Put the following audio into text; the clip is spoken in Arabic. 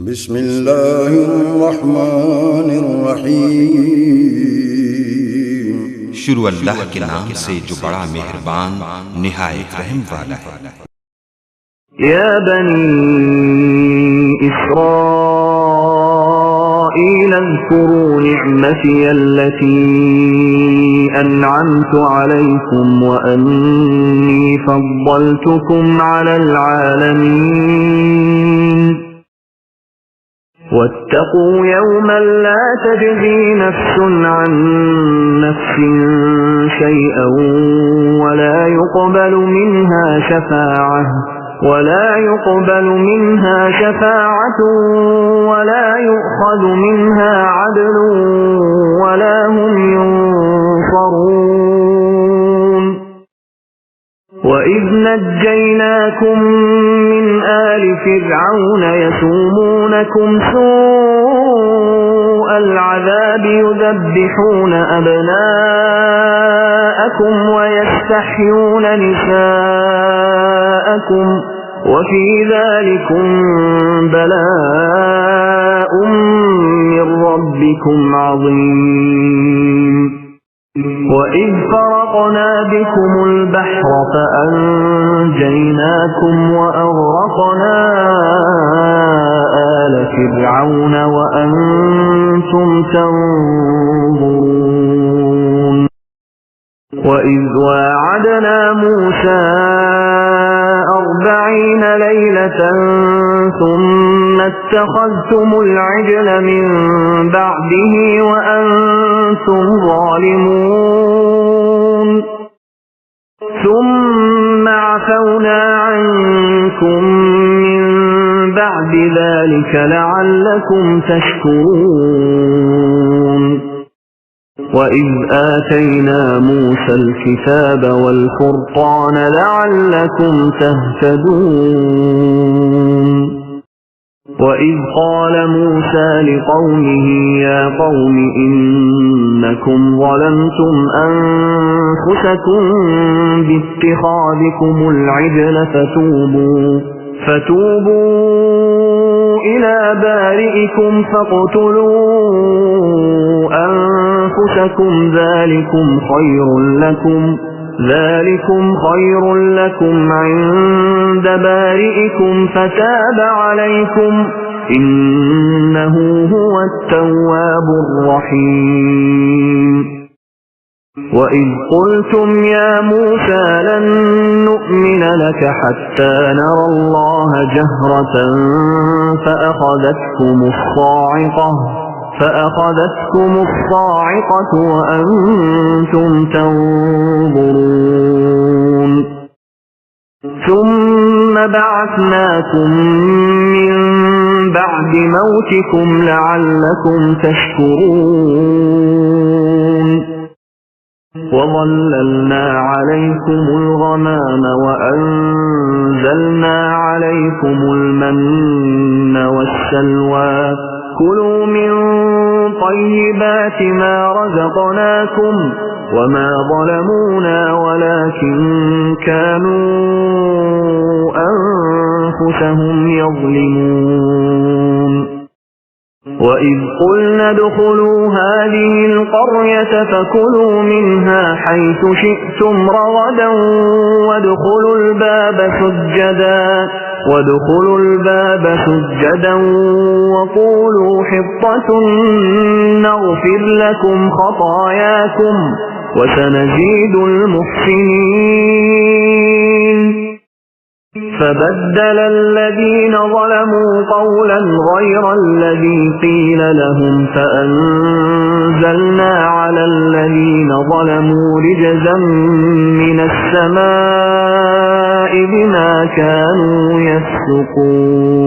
بسم الله الرحمن الرحیم۔ شروع اللہ کے نام سے جو بڑا مہربان نہایت رحم والا ہے۔ یا بنی اسرائیل اذکروا نعمتی التي انعمت علیکم وانی فضلتکم علی العالمین واتقوا يوما لا تجزي نفس عن نفس شيئا ولا يقبل منها شفاعة ولا يؤخذ منها عدل ولا هم ينصرون وإذ نجيناكم من آل فرعون يسومونكم سوء العذاب يذبحون أبناءكم ويستحيون نساءكم وفي ذلكم بلاء من ربكم عظيم وإذ فرقنا بكم البحر فأنجيناكم وأغرقنا آل فرعون وأنتم تنظرون وإذ واعدنا موسى 40 ليلة ثم اتخذتم العجل من بعده وأنتم ظالمون ثم عفونا عنكم من بعد ذلك لعلكم تشكرون وإذ آتينا موسى الكتاب والفرقان لعلكم تهتدون وإذ قال موسى لقومه يا قوم إنكم ظلمتم أنفسكم باتخاذكم العجل فتوبوا إلى بارئكم فاقتلوا أنفسكم ذلكم خير لكم عند بارئكم فتاب عليكم إنه هو التواب الرحيم وإذ قلتم يا موسى لن نؤمن لك حتى نرى الله جهرة فأخذتكم الصاعقة وأنتم تنظرون ثم بعثناكم من بعد موتكم لعلكم تشكرون وظللنا عليكم الغمام وأنزلنا عليكم المن والسلوى كلوا من طيبات ما رزقناكم وما ظلمونا ولكن كانوا أنفسهم يظلمون وإذ قلنا ادخلوا هذه القرية فكلوا منها حيث شئتم رغدا وادخلوا الباب سجدا وقولوا حطة نغفر لكم خطاياكم وسنزيد المحسنين فبدل الذين ظلموا قولا غير الذي قيل لهم فأنزلنا على الذين ظلموا رجزا من السماء بما كانوا يفسقون